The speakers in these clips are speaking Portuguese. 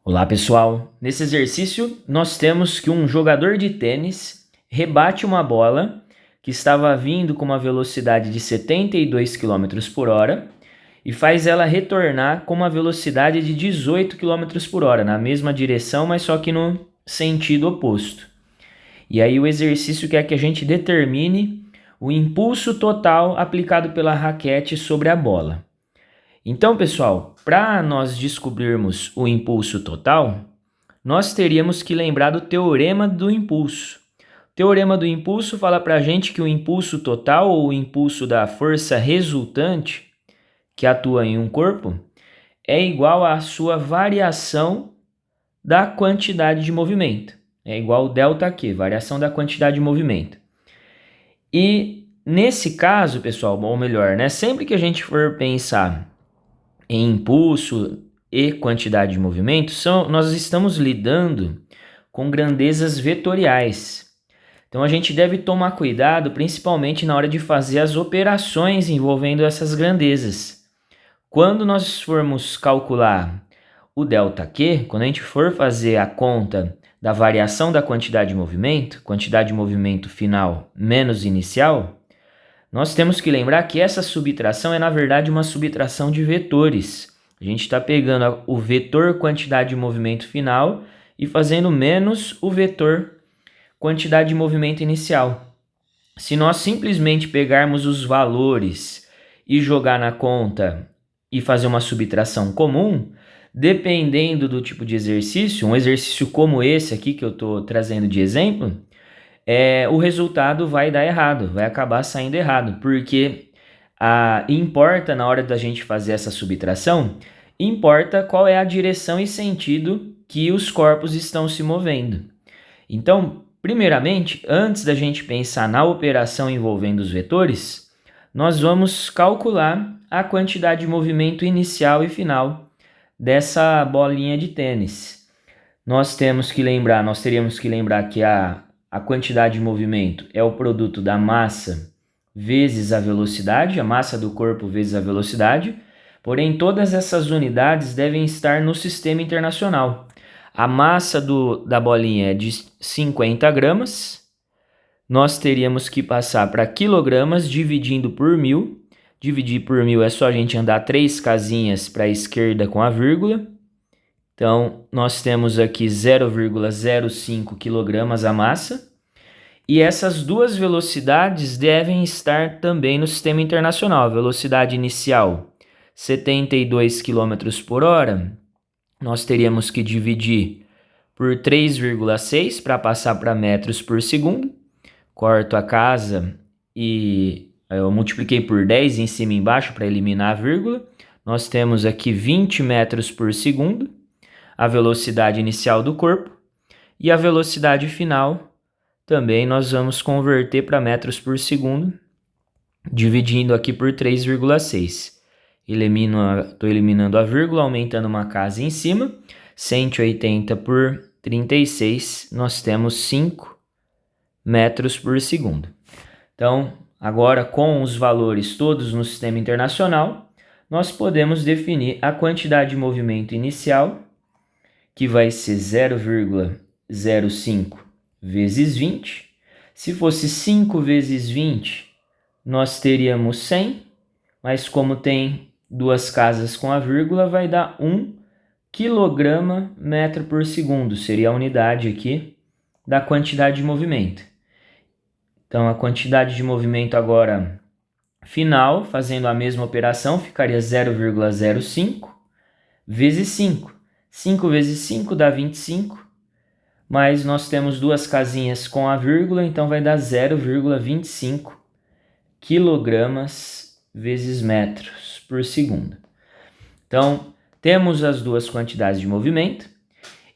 Olá pessoal, nesse exercício nós temos que um jogador de tênis rebate uma bola que estava vindo com uma velocidade de 72 km por hora e faz ela retornar com uma velocidade de 18 km por hora, na mesma direção, mas só que no sentido oposto. E aí o exercício quer que a gente determine o impulso total aplicado pela raquete sobre a bola. Então, pessoal, para nós descobrirmos o impulso total, nós teríamos que lembrar do teorema do impulso. O teorema do impulso fala para a gente que o impulso total, ou o impulso da força resultante que atua em um corpo, é igual à sua variação da quantidade de movimento. É igual ao ΔQ, variação da quantidade de movimento. E nesse caso, pessoal, ou melhor, sempre que a gente for pensar em impulso e quantidade de movimento, nós estamos lidando com grandezas vetoriais. Então a gente deve tomar cuidado, principalmente na hora de fazer as operações envolvendo essas grandezas. Quando nós formos calcular o ΔQ, quando a gente for fazer a conta da variação da quantidade de movimento final menos inicial, nós temos que lembrar que essa subtração é, na verdade, uma subtração de vetores. A gente está pegando o vetor quantidade de movimento final e fazendo menos o vetor quantidade de movimento inicial. Se nós simplesmente pegarmos os valores e jogar na conta e fazer uma subtração comum, dependendo do tipo de exercício, um exercício como esse aqui que eu estou trazendo de exemplo, o resultado vai dar errado, vai acabar saindo errado, porque importa na hora da gente fazer essa subtração, importa qual é a direção e sentido que os corpos estão se movendo. Então, primeiramente, antes da gente pensar na operação envolvendo os vetores, nós vamos calcular a quantidade de movimento inicial e final dessa bolinha de tênis. Nós teríamos que lembrar que a quantidade de movimento é o produto da massa vezes a velocidade, a massa do corpo vezes a velocidade, porém todas essas unidades devem estar no sistema internacional. A massa da bolinha é de 50 gramas, nós teríamos que passar para quilogramas dividindo por 1000. Dividir por 1000 é só a gente andar 3 casinhas para a esquerda com a vírgula. Então, nós temos aqui 0,05 kg a massa. E essas duas velocidades devem estar também no sistema internacional. A velocidade inicial, 72 km por hora, nós teríamos que dividir por 3,6 para passar para metros por segundo. Corto a casa e eu multipliquei por 10 em cima e embaixo para eliminar a vírgula. Nós temos aqui 20 metros por segundo, a velocidade inicial do corpo, e a velocidade final também nós vamos converter para metros por segundo, dividindo aqui por 3,6. Estou eliminando a vírgula, aumentando uma casa em cima, 180 por 36, nós temos 5 metros por segundo. Então, agora com os valores todos no sistema internacional, nós podemos definir a quantidade de movimento inicial, que vai ser 0,05 vezes 20. Se fosse 5 vezes 20, nós teríamos 100, mas como tem duas casas com a vírgula, vai dar 1 kg metro por segundo, seria a unidade aqui da quantidade de movimento. Então, a quantidade de movimento agora final, fazendo a mesma operação, ficaria 0,05 vezes 5. 5 vezes 5 dá 25, mas nós temos duas casinhas com a vírgula, então vai dar 0,25 kg vezes metros por segundo. Então, temos as duas quantidades de movimento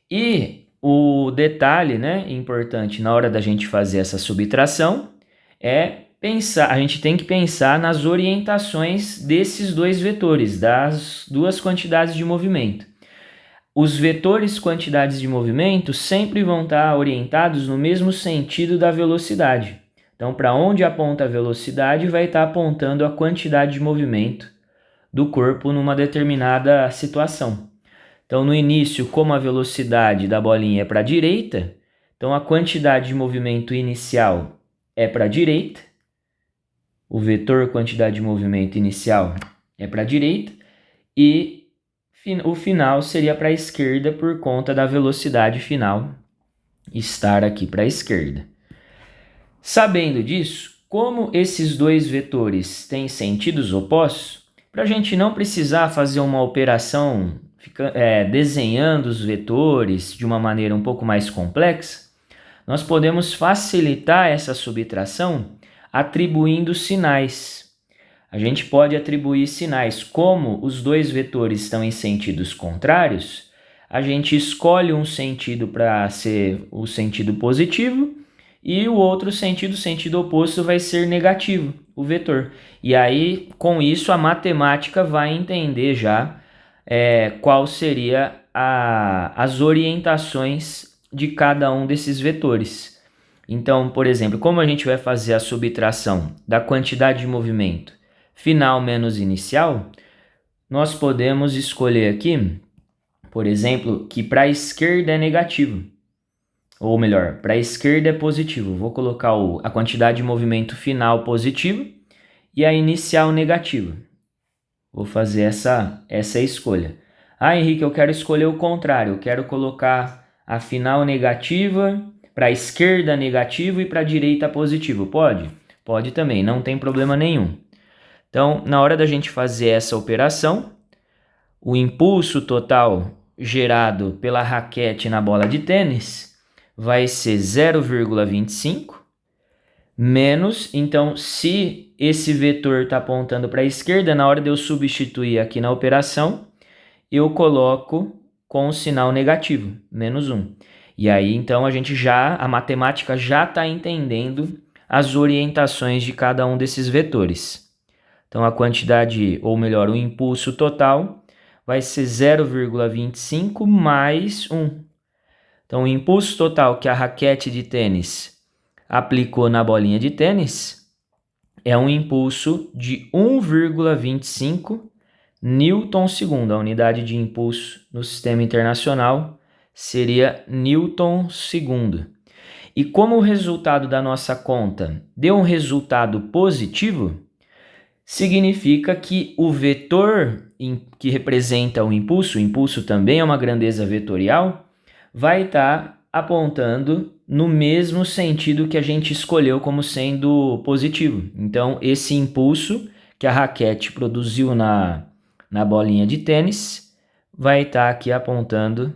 e o detalhe, importante na hora da gente fazer essa subtração a gente tem que pensar nas orientações desses dois vetores, das duas quantidades de movimento. Os vetores quantidades de movimento sempre vão estar orientados no mesmo sentido da velocidade. Então, para onde aponta a velocidade, vai estar apontando a quantidade de movimento do corpo numa determinada situação. Então, no início, como a velocidade da bolinha é para a direita, então a quantidade de movimento inicial é para a direita, o vetor quantidade de movimento inicial é para a direita, e o final seria para a esquerda por conta da velocidade final estar aqui para a esquerda. Sabendo disso, como esses dois vetores têm sentidos opostos, para a gente não precisar fazer uma operação desenhando os vetores de uma maneira um pouco mais complexa, nós podemos facilitar essa subtração atribuindo sinais. A gente pode atribuir sinais. Como os dois vetores estão em sentidos contrários, a gente escolhe um sentido para ser o sentido positivo e o outro sentido, o sentido oposto, vai ser negativo, o vetor. E aí, com isso, a matemática vai entender já qual seria as orientações de cada um desses vetores. Então, por exemplo, como a gente vai fazer a subtração da quantidade de movimento final menos inicial, nós podemos escolher aqui, por exemplo, que para a esquerda é negativo. Ou melhor, para a esquerda é positivo. Vou colocar a quantidade de movimento final positivo e a inicial negativa. Vou fazer essa escolha. Ah, Henrique, eu quero escolher o contrário. Eu quero colocar a final negativa, para a esquerda negativo e para a direita positivo. Pode? Pode também, não tem problema nenhum. Então, na hora da gente fazer essa operação, o impulso total gerado pela raquete na bola de tênis vai ser 0,25 menos, então, se esse vetor está apontando para a esquerda, na hora de eu substituir aqui na operação, eu coloco com o sinal negativo, menos 1. E aí, então, a matemática já está entendendo as orientações de cada um desses vetores. Então, a quantidade, ou melhor, o impulso total vai ser 0,25 mais 1. Então, o impulso total que a raquete de tênis aplicou na bolinha de tênis é um impulso de 1,25 Newton-segundo. A unidade de impulso no sistema internacional seria Newton-segundo. E como o resultado da nossa conta deu um resultado positivo, significa que o vetor que representa o impulso também é uma grandeza vetorial, vai estar apontando no mesmo sentido que a gente escolheu como sendo positivo. Então, esse impulso que a raquete produziu na bolinha de tênis vai estar aqui apontando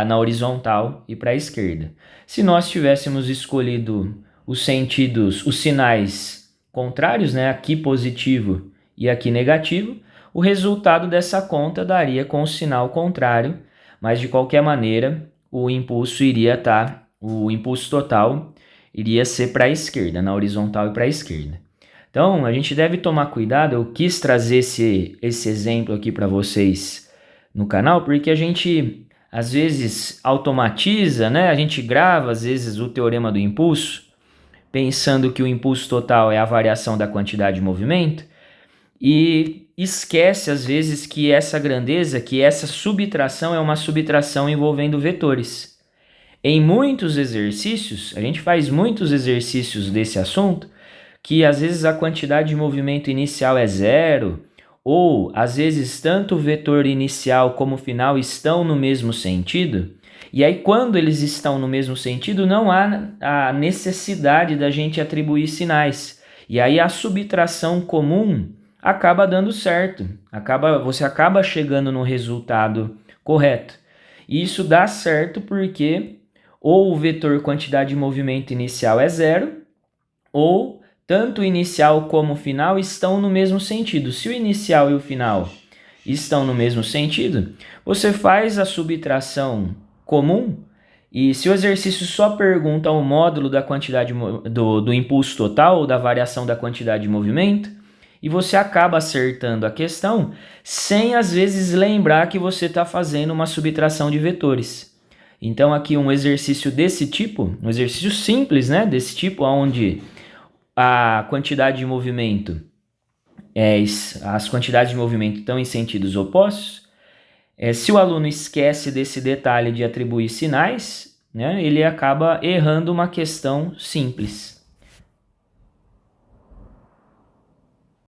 na horizontal e para a esquerda. Se nós tivéssemos escolhido os sinais contrários, né, aqui positivo e aqui negativo, o resultado dessa conta daria com o sinal contrário, mas de qualquer maneira o impulso total iria ser para a esquerda, na horizontal e para a esquerda. Então, a gente deve tomar cuidado. Eu quis trazer esse exemplo aqui para vocês no canal, porque a gente às vezes automatiza, né? A gente grava às vezes o teorema do impulso, pensando que o impulso total é a variação da quantidade de movimento, e esquece às vezes que essa grandeza, que essa subtração é uma subtração envolvendo vetores. Em muitos exercícios, a gente faz muitos exercícios desse assunto, que às vezes a quantidade de movimento inicial é 0, ou às vezes tanto o vetor inicial como o final estão no mesmo sentido, e aí quando eles estão no mesmo sentido não há a necessidade da gente atribuir sinais, e aí a subtração comum acaba dando certo, você acaba chegando no resultado correto. E isso dá certo porque ou o vetor quantidade de movimento inicial é 0, ou tanto o inicial como o final estão no mesmo sentido. Se o inicial e o final estão no mesmo sentido, você faz a subtração comum, e se o exercício só pergunta o módulo da quantidade do impulso total ou da variação da quantidade de movimento, e você acaba acertando a questão sem às vezes lembrar que você está fazendo uma subtração de vetores. Então aqui um exercício desse tipo, um exercício simples, né, desse tipo, onde a quantidade de movimento, as quantidades de movimento estão em sentidos opostos, Se o aluno esquece desse detalhe de atribuir sinais, né, ele acaba errando uma questão simples.